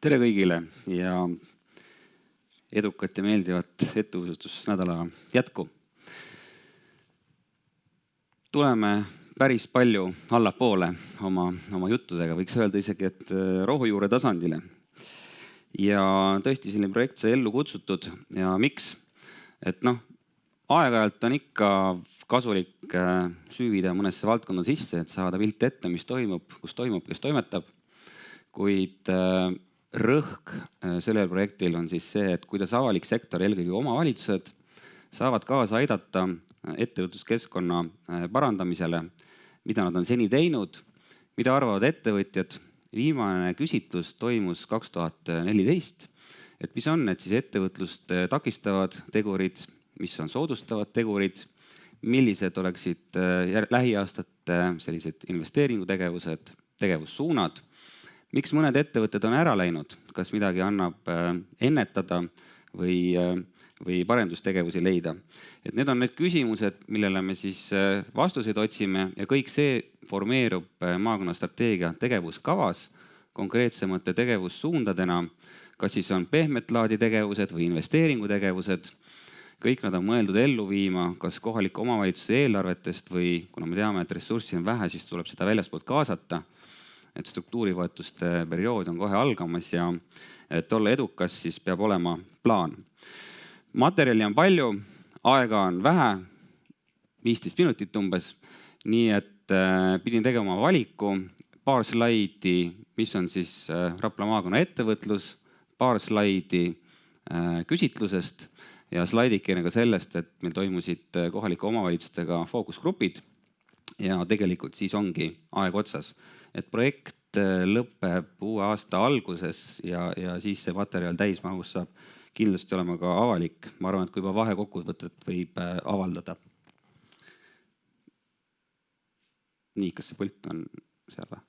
Tere kõigile ja edukat ja meeldivat ettevõtlusnädala jätku. Tuleme päris palju allapoole oma juttudega, võiks öelda isegi, et rohujuure tasandile. Ja tõesti selline projekt sai ellu kutsutud ja miks? Et aeg-ajalt on ikka kasulik süüvida mõnesse valdkonda sisse, et saada pilt ette, mis toimub, kus toimub, kes toimetab. Kuid rõhk sellel projektil on siis see, et kuidas avalik sektor, eelkõige omavalitsused, saavad kaasa aidata ettevõtluskeskkonna parandamisele, mida nad on seni teinud, mida arvavad ettevõtjad. Viimane küsitlus toimus 2014, et mis on need siis ettevõtlust takistavad tegurid, mis on soodustavad tegurid, millised oleksid lähiaastate sellised investeeringutegevused, tegevussuunad. Miks mõned ettevõtted on ära läinud, kas midagi annab ennetada või parendustegevusi leida. Et need on need küsimused, millele me siis vastuseid otsime ja kõik see formeerub maakonnastrateegia tegevuskavas konkreetsemate tegevussuundadena, kas siis on pehmet laadi tegevused või investeeringutegevused. Kõik nad on mõeldud ellu viima, kas kohaliku omavalitsuse eelarvetest või kuna me teame, et ressurssi on vähe, siis tuleb seda väljaspoolt kaasata. Et struktuurivõetuste periood on kohe algamas ja et olla edukas, siis peab olema plaan. Materjali on palju, aega on vähe, 15 minutit umbes, nii et pidin tegema valiku, paar slaidi, mis on siis Rapla maakonna ettevõtlus, paar slaidi küsitlusest ja slaidikene ka sellest, et meil toimusid kohalike omavalitsustega fookusgrupid ja tegelikult siis ongi aeg otsas. Et projekt lõpeb uue aasta alguses ja siis see materjal täismahus saab kindlasti olema ka avalik. Ma arvan, et kui juba vahekokkuvõtet võib avaldada. Nii, kas see pult on seal või?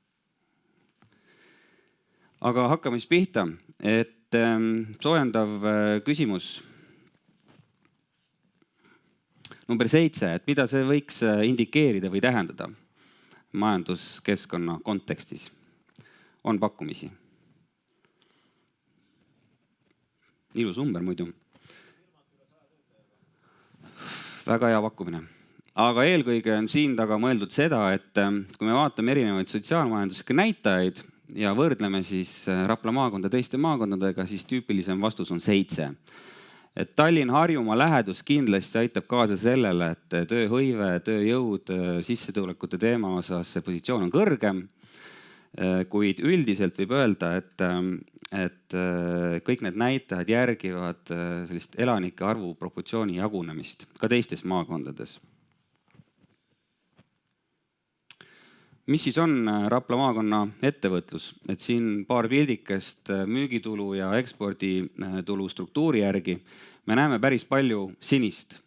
Aga hakkame siis pihta, et soojendav küsimus. Number 7, et mida see võiks indikeerida või tähendada majanduskeskkonna kontekstis? On pakkumisi. Ilus number muidu. Väga hea pakkumine. Aga eelkõige on siin taga mõeldud seda, et kui me vaatame erinevaid sotsiaalmajanduslikke näitajaid ja võrdleme siis Rapla maakonda teiste maakondadega, siis tüüpilisem vastus on 7. Et Tallinn-Harjumaa lähedus kindlasti aitab kaasa sellele, et tööhõive, tööjõud, sissetulekute teema osas see positsioon on kõrgem. Kuid üldiselt võib öelda, et kõik need näitajad järgivad sellist elanike arvu proportsiooni jagunemist ka teistes maakondades. Mis siis on Rapla maakonna ettevõtlus? Et siin paar pildikest müügitulu ja eksporditulu struktuuri järgi me näeme päris palju sinist.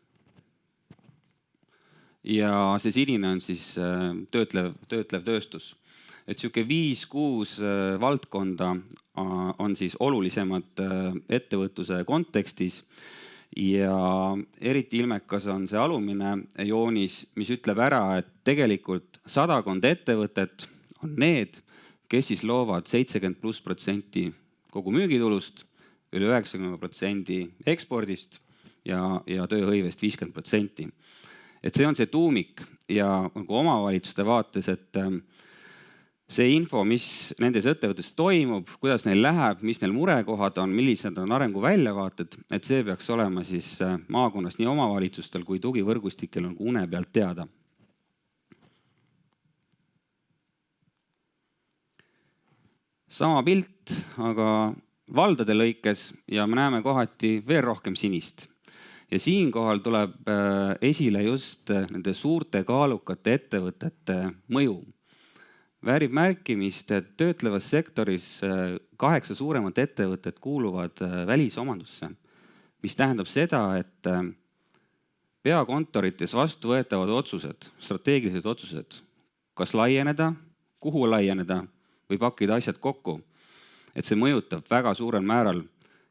Ja see sinine on siis töötlev tööstus. Et siuke 5-6 valdkonda on siis olulisemad ettevõtluse kontekstis ja eriti ilmekas on see alumine joonis, mis ütleb ära, et tegelikult 100 ettevõtet on need, kes siis loovad 70+% kogu müügitulust, üle 90% ekspordist ja tööhõivest 50%. Et see on see tuumik ja omavalitsuste vaates, et see info, mis nendes ettevõttes toimub, kuidas neil läheb, mis neil murekohad on, millised on arengu väljavaated, et see peaks olema siis maakonnas nii omavalitsustel kui tugivõrgustikel on une pealt teada. Sama pilt, aga valdade lõikes ja me näeme kohati veel rohkem sinist. Ja siinkohal tuleb esile just nende suurte kaalukate ettevõtete mõju. Väärib märkimist, et töötlevas sektoris 8 suuremat ettevõtet kuuluvad välisomandusse, mis tähendab seda, et peakontorites vastu võetavad otsused, strateegilised otsused, kas laieneda, kuhu laieneda või pakkida asjad kokku. Et see mõjutab väga suurel määral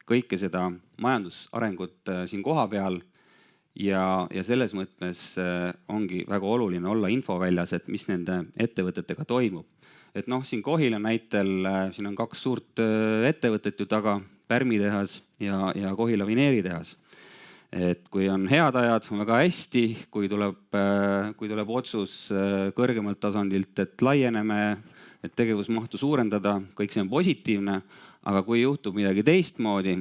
kõike seda majandusarengut siin koha peal ja selles mõttes ongi väga oluline olla infoväljas, et mis nende ettevõtetega toimub. et noh, siin Kohila näitel, siin on 2 suurt ettevõtet ju taga, pärmitehas ja Kohila vineeritehas. Et kui on head ajad, on väga hästi, kui tuleb otsus kõrgemalt tasandilt, et laieneme, et tegevusmahtu suurendada, kõik see on positiivne, aga kui juhtub midagi teistmoodi,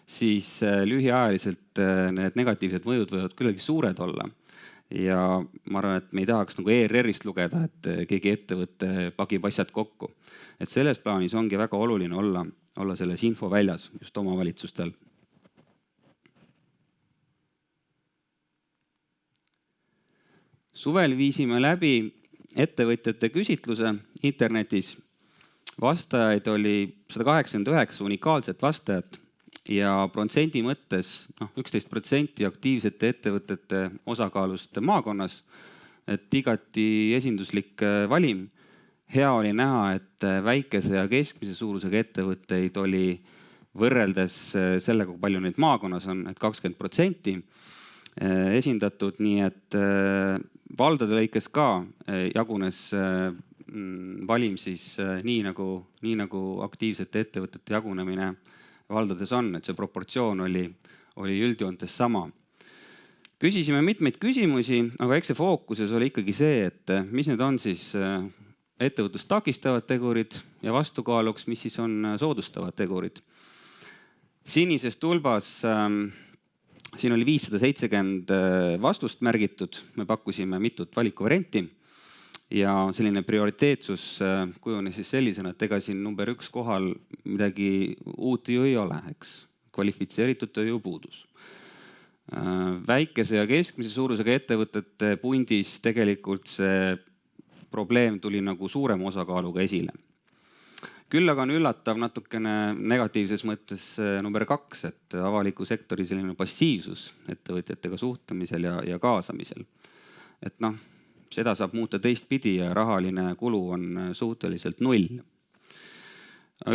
siis lühiajaliselt need negatiivsed mõjud võivad küllaltki suured olla. Ja ma arvan, et me ei tahaks nagu ERR-ist lugeda, et keegi ettevõte pagib asjad kokku. Et selles plaanis ongi väga oluline olla selles infoväljas just omavalitsustel. Suvel viisime läbi ettevõtjate küsitluse internetis. Vastajaid oli 189 unikaalset vastajat ja protsendi mõttes 11% aktiivsete ettevõtete osakaalust maakonnas. Et igati esinduslik valim. Hea oli näha, et väikese ja keskmise suurusega ettevõtteid oli võrreldes sellega, kui palju neid maakonnas on, et 20% esindatud, nii et valdade lõikes ka jagunes valim siis nii nagu aktiivsete ettevõtete jagunemine valdades on, et see proportsioon oli üldjoontes sama. Küsisime mitmeid küsimusi, aga eks see fookuses oli ikkagi see, et mis need on siis ettevõtlust takistavad tegurid ja vastukaaluks, mis siis on soodustavad tegurid. Sinises tulbas siin oli 570 vastust märgitud, me pakkusime mitut valikuvarianti ja selline prioriteetsus kujunes siis sellisena, et ega siin number 1 kohal midagi uut ju ei ole, eks, kvalifitseeritud tööjõupuudus. Väikese ja keskmise suurusega ettevõtete pundis tegelikult see probleem tuli nagu suurema osakaaluga esile. Küll aga on üllatav natukene negatiivses mõttes number 2, et avaliku sektori selline passiivsus ettevõtjatega suhtlemisel ja kaasamisel. Et seda saab muuta teistpidi ja rahaline kulu on suhteliselt 0.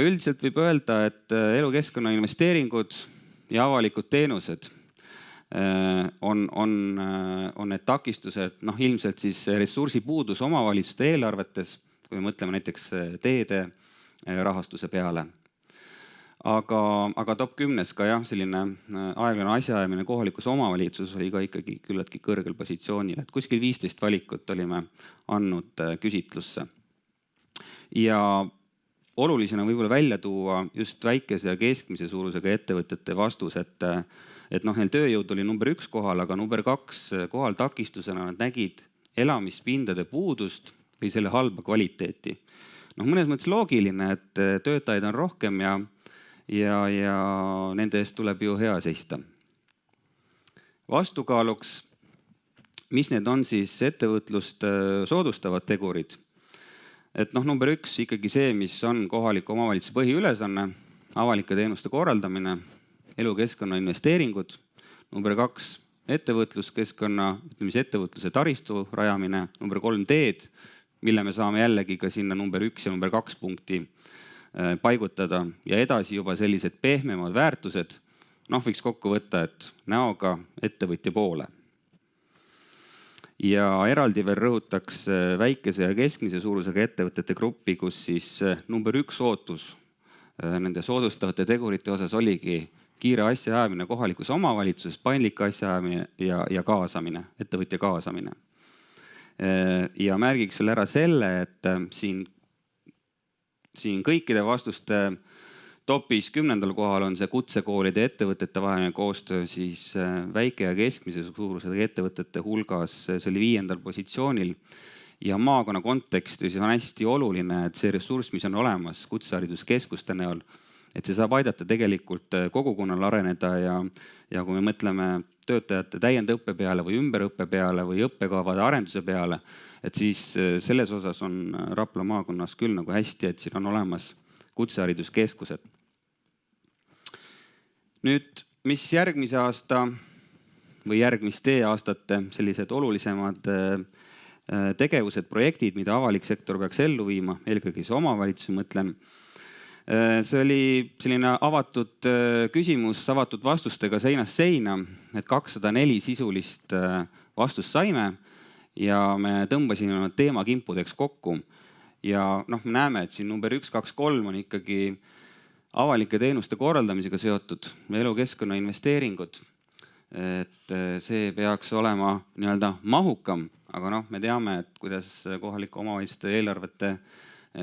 Üldiselt võib öelda, et elukeskkonna investeeringud ja avalikud teenused on need takistused, ilmselt siis ressursipuudus omavalitsuste eelarvetes, kui me mõtleme näiteks teede rahastuse peale. Aga top 10 ka selline aeglane asjaajamine kohalikus omavalitsus oli ka ikkagi küllaltki kõrgel positsioonil, et kuskil 15 valikut olime andnud küsitlusse. Ja olulisena võib-olla välja tuua just väikese ja keskmise suurusega ettevõtete vastus, et neil tööjõud oli number 1 kohal, aga number 2 kohal takistusena nad nägid elamispindade puudust või selle halba kvaliteeti. Mõnes mõttes loogiline, et töötajaid on rohkem ja nende eest tuleb ju hea seista. Vastukaaluks, mis need on siis ettevõtlust soodustavad tegurid? Et number 1 ikkagi see, mis on kohaliku omavalitsuse põhiülesanne, avalike teenuste korraldamine, elukeskkonna investeeringud. Number 2 ettevõtluskeskkonna, ettevõtluse taristu rajamine. Number 3 teed, mille me saame jällegi ka sinna number 1 ja number 2 punkti paigutada ja edasi juba sellised pehmemad väärtused, võiks kokku võtta, et näoga ettevõtja poole. Ja eraldi veel rõhutaks väikese ja keskmise suurusega ettevõtete gruppi, kus siis number 1 ootus nende soodustavate tegurite osas oligi kiire asjaajamine kohalikus omavalitsuses, paindlik asjaajamine ja kaasamine, ettevõtja kaasamine. Ja märgiks veel ära selle, et siin kõikide vastuste topis 10. kohal on see kutsekoolide ettevõtete vaheline koostöö, siis väike ja keskmise suurusega ettevõtete hulgas see oli 5. positsioonil. Ja maakonna kontekstis on hästi oluline, et see ressurss, mis on olemas kutsehariduskeskuste näol, et see saab aidata tegelikult kogukonnal areneda ja kui me mõtleme töötajate täiendõppe peale või ümberõppe peale või õppekavade arenduse peale, et siis selles osas on Rapla maakonnas küll nagu hästi, et siin on olemas kutsehariduskeskused. Nüüd, mis järgmise aasta või järgmiste aastate sellised olulisemad tegevused, projektid, mida avalik sektor peaks ellu viima, eelkõige see omavalitsus, mõtlen. See oli selline avatud küsimus, avatud vastustega seinast seina, et 204 sisulist vastust saime ja me tõmbasime teemakimpudeks kokku. ja noh, me näeme, et siin number 1, 2, 3 on ikkagi avalike teenuste korraldamisega seotud elukeskkonna investeeringud. Et see peaks olema nii-öelda mahukam, aga noh, me teame, et kuidas kohalike omavalitsuste eelarvete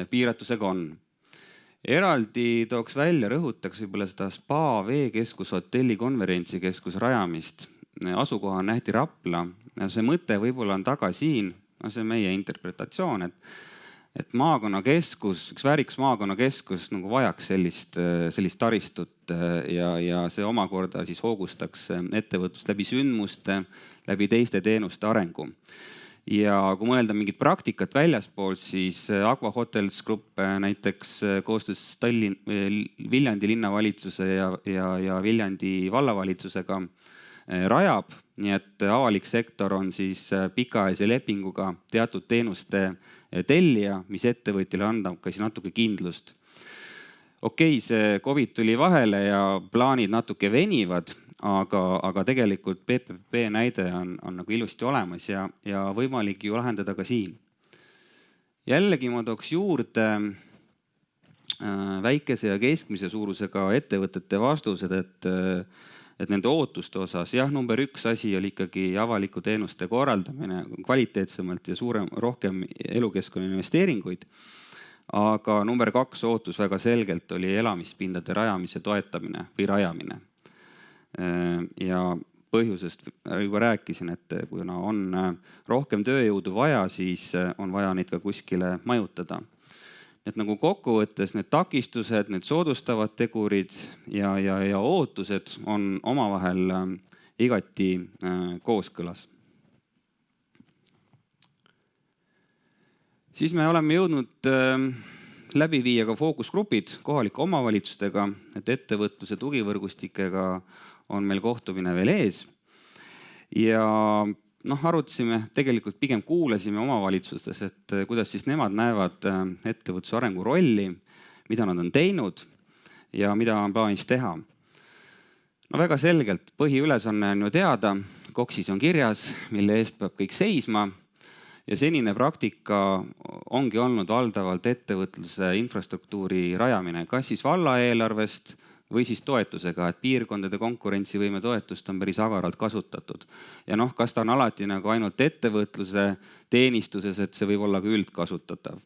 piiratusega on. Eraldi tooks välja, rõhutaks võib-olla seda spa, veekeskus, hotelli, konverentsikeskus rajamist. Asukoha on nähti Rapla. See mõte võib-olla on taga siin, see on meie interpretatsioon, et maakonnakeskus, üks väärikas maakonnakeskus nagu vajaks sellist taristut ja see omakorda siis hoogustaks ettevõtlust läbi sündmuste, läbi teiste teenuste arengu. Ja kui mõelda mingit praktikat väljaspoolt, siis Aqua Hotels Group näiteks koostöös Viljandi linnavalitsuse ja Viljandi vallavalitsusega rajab, nii et avalik sektor on siis pikaajalise lepinguga teatud teenuste tellija, mis ettevõtjale annab ka siis natuke kindlust. Okei, see COVID tuli vahele ja plaanid natuke venivad, aga tegelikult PPP näide on nagu ilusti olemas ja võimalik ju lahendada ka siin. Jällegi ma tooks juurde väikese ja keskmise suurusega ettevõtete vastused, et nende ootuste osas, jah, number 1 asi oli ikkagi avaliku teenuste korraldamine kvaliteetsemalt ja rohkem elukeskkonna investeeringuid. Aga number 2 ootus väga selgelt oli elamispindade rajamise toetamine või rajamine. Ja põhjusest juba rääkisin, et kuna on rohkem tööjõudu vaja, siis on vaja neid ka kuskile majutada. Et nagu kokkuvõttes need takistused, need soodustavad tegurid ja ootused on omavahel igati kooskõlas. Siis me oleme jõudnud läbi viia ka fookusgrupid kohalike omavalitsustega, et ettevõtluse tugivõrgustikega on meil kohtumine veel ees. Ja arutasime, tegelikult pigem kuulasime omavalitsustes, et kuidas siis nemad näevad ettevõtluse arengu rolli, mida nad on teinud ja mida on plaanis teha. Väga selgelt põhiülesanne on ju teada, KOKS-is on kirjas, mille eest peab kõik seisma. Ja senine praktika ongi olnud valdavalt ettevõtluse infrastruktuuri rajamine, kas siis valla eelarvest või siis toetusega, et piirkondade konkurentsivõime toetust on päris agaralt kasutatud. Ja kas ta on alati nagu ainult ettevõtluse teenistuses, et see võib olla ka üldkasutatav.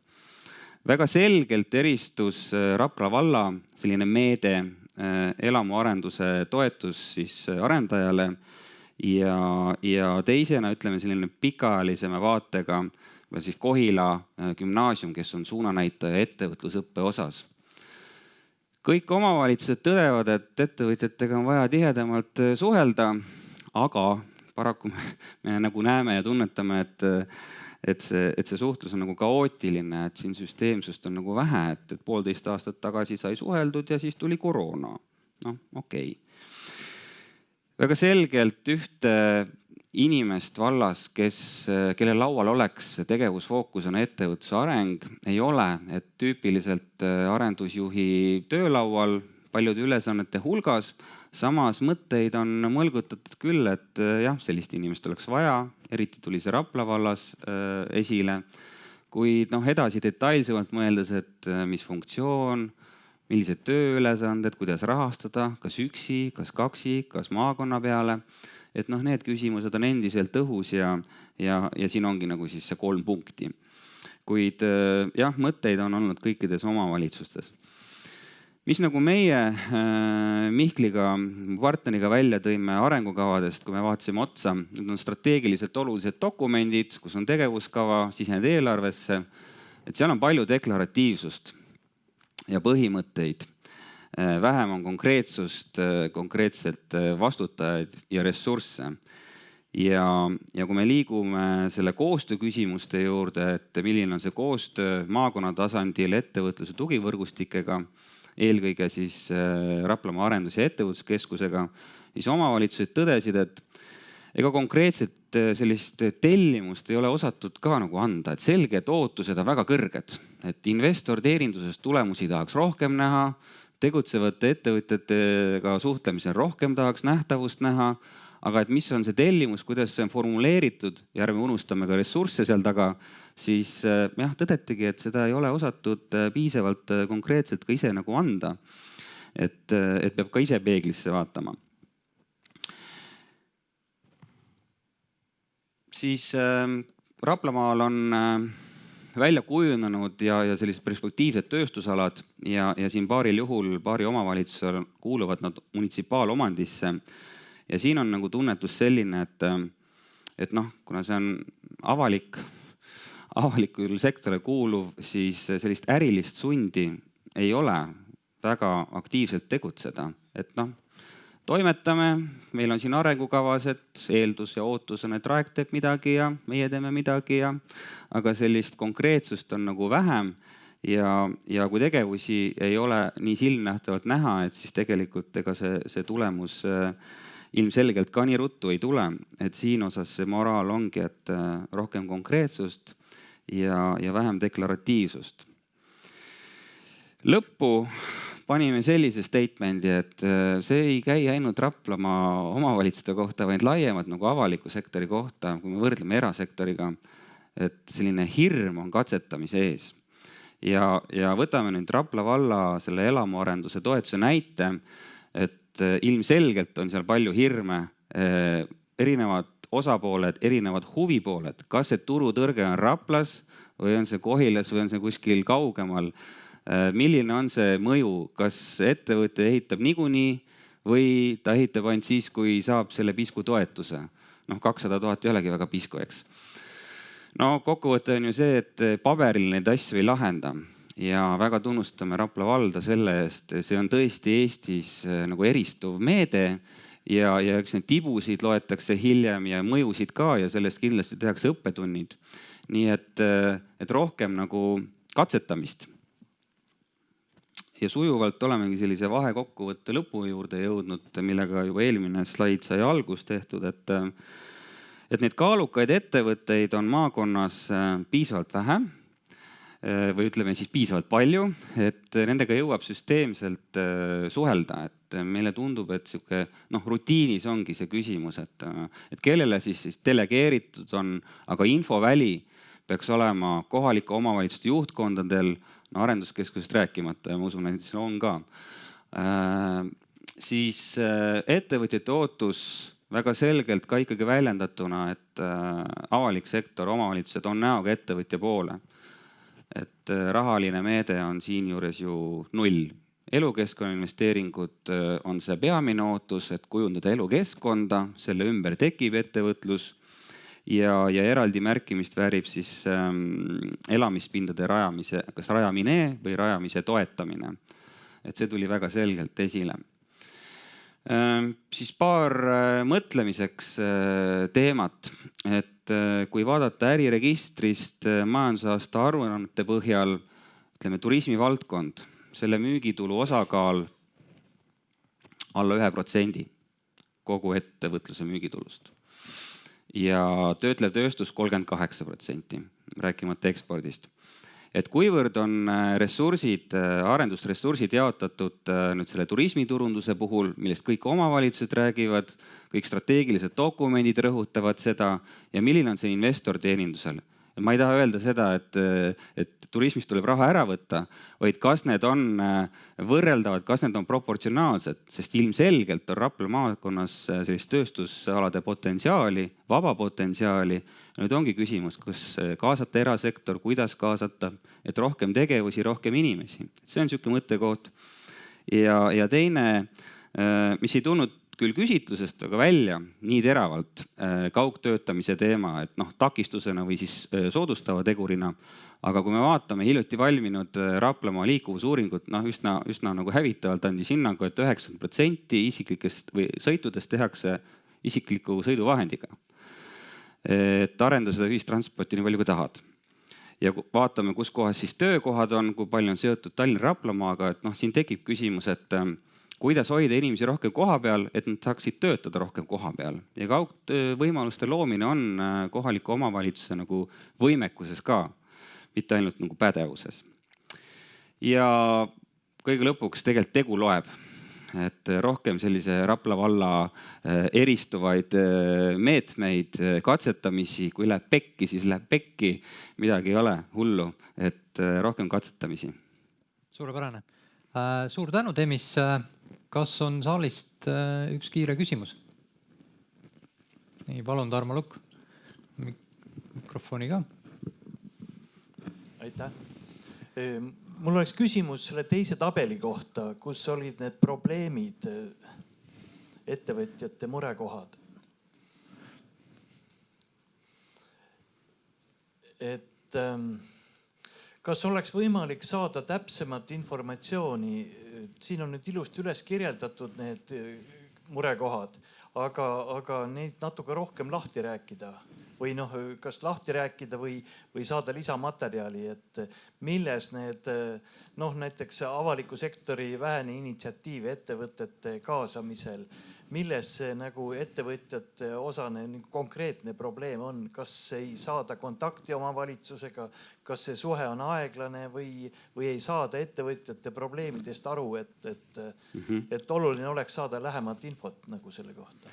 Väga selgelt eristus Rapla valla selline meede elamuarenduse toetus siis arendajale ja teisena ütleme selline pikaajalisema vaatega siis Kohila gümnaasium, kes on suunanäitaja ettevõtlusõppe osas. Kõik omavalitsused tõdevad, et ettevõtjatega on vaja tihedamalt suhelda, aga paraku me nagu näeme ja tunnetame, et see suhtlus on nagu kaootiline, et siin süsteemsust on nagu vähe, et 1,5 aastat tagasi sai suheldud ja siis tuli koroona. Okei. Väga selgelt ühte inimest vallas, kelle laual oleks tegevusfookusena ettevõtluse areng, ei ole, et tüüpiliselt arendusjuhi töölaual paljude ülesannete hulgas, samas mõtteid on mõlgutatud küll, et jah, sellist inimest oleks vaja, eriti tuli see Rapla vallas esile, kuid edasi detailsemalt mõeldes, et mis funktsioon, millised tööülesanded, kuidas rahastada, kas üksi, kas kaksi, kas maakonna peale. Et need küsimused on endiselt õhus ja siin ongi nagu siis see 3 punkti. Kuid jah, mõtteid on olnud kõikides omavalitsustes. Mis nagu meie Mihkliga, partneriga välja tõime arengukavadest, kui me vaatasime otsa, need on strateegiliselt olulised dokumendid, kus on tegevuskava, sisend eelarvesse, et seal on palju deklaratiivsust ja põhimõtteid. Vähem on konkreetsust, konkreetselt vastutajaid ja ressursse. Ja kui me liigume selle koostöö küsimuste juurde, et milline on see koostöö maakonna tasandil ettevõtluse tugivõrgustikega, eelkõige siis Raplamaa arendus- ja ettevõtluskeskusega, siis omavalitsused tõdesid, et ega konkreetselt sellist tellimust ei ole osatud ka nagu anda, et selged ootused on väga kõrged, et investor teeninduses tulemusi tahaks rohkem näha, tegutsevate ettevõtjatega suhtlemisel rohkem tahaks nähtavust näha, aga et mis on see tellimus, kuidas see on formuleeritud ja ärme unustame ka ressursse seal taga, siis jah, tõdetigi, et seda ei ole osatud piisavalt konkreetselt ka ise nagu anda. Et peab ka ise peeglisse vaatama. Siis Raplamaal on välja kujunenud ja sellised perspektiivsed tööstusalad ja siin paaril juhul, paari omavalitsusel kuuluvad nad munitsipaalomandisse. Ja siin on nagu tunnetus selline, et noh, kuna see on avalikul sektorile kuuluv, siis sellist ärilist sundi ei ole väga aktiivselt tegutseda. Et noh, toimetame, meil on siin arengukavas, et eeldus ja ootus on, et Raek teeb midagi ja meie teeme midagi aga sellist konkreetsust on nagu vähem ja kui tegevusi ei ole nii silmnähtavalt näha, et siis tegelikult ega see tulemus ilmselgelt ka nii ruttu ei tule. Et siin osas see moraal ongi, et rohkem konkreetsust ja vähem deklaratiivsust. Lõppu panime sellise statemendi, et see ei käi ainult Raplamaa omavalitsuste kohta, vaid laiemalt nagu avaliku sektori kohta, kui me võrdleme erasektoriga, et selline hirm on katsetamise ees. Ja võtame nüüd Rapla valla selle elamuarenduse toetuse näite, et ilmselgelt on seal palju hirme, erinevad osapooled, erinevad huvipooled, kas see turutõrge on Raplas või on see Kohilas või on see kuskil kaugemal. Milline on see mõju, kas ettevõte ehitab niikuinii või ta ehitab ainult siis, kui saab selle pisku toetuse. 200 000 ei olegi väga pisku, eks. Kokkuvõte on ju see, et paberil neid asju ei lahenda ja väga tunnustame Rapla valda selle eest. See on tõesti Eestis nagu eristuv meede ja eks need tibusid loetakse hiljem ja mõjusid ka ja sellest kindlasti tehakse õppetunnid. Nii et rohkem nagu katsetamist. Ja sujuvalt olemegi sellise vahekokkuvõtte lõpu juurde jõudnud, millega juba eelmine slaid sai algust tehtud, et neid kaalukaid ettevõtteid on maakonnas piisavalt vähe või ütleme siis piisavalt palju, et nendega jõuab süsteemselt suhelda. Et meile tundub, et rutiinis ongi see küsimus, et kellele siis delegeeritud on, aga infoväli peaks olema kohalike omavalitsuste juhtkondadel, arenduskeskusest rääkimata ja ma usun, et see on ka. Siis ettevõtjate ootus väga selgelt ka ikkagi väljendatuna, et avalik sektor, omavalitsused on näoga ettevõtja poole. Et rahaline meede on siin juures ju 0. Elukeskkonna investeeringud on see peamine ootus, et kujundada elukeskkonda, selle ümber tekib ettevõtlus ja eraldi märkimist väärib siis elamispindade rajamise, kas rajamine või rajamise toetamine. Et see tuli väga selgelt esile. Siis paar mõtlemiseks teemat, et kui vaadata äriregistrist majandusaasta aruannete põhjal, ütleme turismivaldkond, selle müügitulu osakaal alla 1% kogu ettevõtluse müügitulust. Ja töötlev tööstus 38%, rääkimata ekspordist. Et kuivõrd on ressursid, arendusressursid jaotatud nüüd selle turismiturunduse puhul, millest kõik omavalitsused räägivad, kõik strateegilised dokumendid rõhutavad seda ja milline on see investor teenindusel. Ma ei taha öelda seda, et turismist tuleb raha ära võtta, vaid kas need on võrreldavad, kas need on proportsionaalsed, sest ilmselgelt on Rapla maakonnas sellist tööstusalade potentsiaali, vaba potentsiaali. Nüüd ongi küsimus, kas kaasata erasektor, kuidas kaasata, et rohkem tegevusi, rohkem inimesi. See on niisugune mõttekoht. Ja teine, mis ei tulnud küll küsitlusest aga välja nii teravalt, kaugtöötamise teema, et takistusena või siis soodustava tegurina. Aga kui me vaatame hiljuti valminud Raplamaa liikuvusuuringut, üsna nagu hävitavalt andis hinnangu, et 90% isiklikest või sõitudest tehakse isikliku sõiduvahendiga. Et arenda seda ühistransporti nii palju kui tahad. Ja vaatame, kus kohas siis töökohad on, kui palju on seotud Tallinna-Raplamaaga, et siin tekib küsimus, et kuidas hoida inimesi rohkem koha peal, et nad saaksid töötada rohkem koha peal. Ja kaugvõimaluste loomine on kohaliku omavalitsuse nagu võimekuses ka, mitte ainult nagu pädevuses. Ja kõige lõpuks tegelikult tegu loeb. et rohkem sellise Rapla valla eristuvaid meetmeid, katsetamisi, kui läheb pekki, siis läheb pekki, midagi ei ole hullu, et rohkem katsetamisi. Suurepärane. Suur tänu, Temis. Kas on saalist üks kiire küsimus? Nii, palun, Tarmo Lukk. Mikrofoni ka. Aitäh. Mul oleks küsimus selle teise tabeli kohta, kus olid need probleemid, ettevõtjate murekohad. Et kas oleks võimalik saada täpsemat informatsiooni? Siin on nüüd ilusti üles kirjeldatud need murekohad, aga neid natuke rohkem lahti rääkida või kas lahti rääkida või saada lisamaterjali, et milles need näiteks avaliku sektori vähene initsiatiiv ettevõtete kaasamisel, milles see nagu ettevõtjate osane konkreetne probleem on, kas ei saada kontakti omavalitsusega, kas see suhe on aeglane või ei saada ettevõtjate probleemidest aru, et oluline oleks saada lähemat infot nagu selle kohta.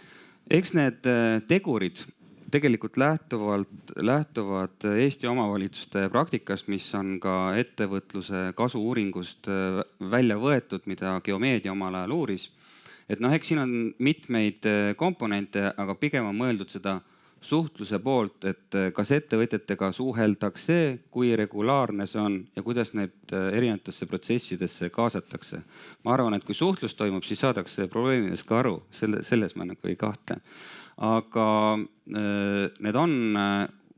Eks need tegurid tegelikult lähtuvad Eesti omavalitsuste praktikast, mis on ka ettevõtluse kasu-uuringust välja võetud, mida Geomeedia omal ajal uuris. Et eks siin on mitmeid komponente, aga pigem on mõeldud seda suhtluse poolt, et kas ettevõtjatega suheldakse, kui regulaarne see on ja kuidas need erinevatesse protsessidesse kaasatakse. Ma arvan, et kui suhtlus toimub, siis saadakse probleemidest ka aru, selles ma ei kahtle. Aga need on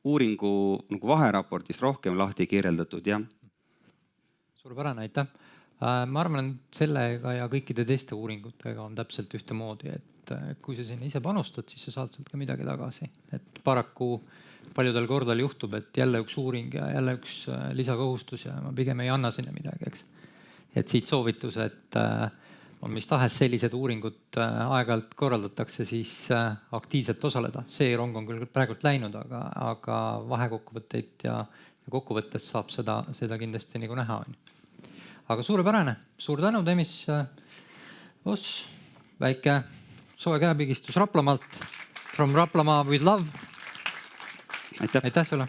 uuringu vaheraportis rohkem lahti kirjeldatud, jah. Suurepärane, aitäh. Ma arvan, et sellega ja kõikide teiste uuringutega on täpselt ühtemoodi, et kui sa sinna ise panustad, siis sa saad sealt ka midagi tagasi. Et paraku paljudel kordadel juhtub, et jälle üks uuring ja jälle üks lisakohustus ja ma pigem ei anna sinna midagi, eks. Et siit soovitus, et on mis tahes sellised uuringud aeg-ajalt korraldatakse, siis aktiivselt osaleda. See rong on küll praegult läinud, aga vahekokkuvõtteid ja kokkuvõttes saab seda kindlasti nagu näha. Aga suurepärane. Suur tänu, Temis. Väike soe käepigistus Raplamaalt. From Raplamaa with love. Aitäh sulle.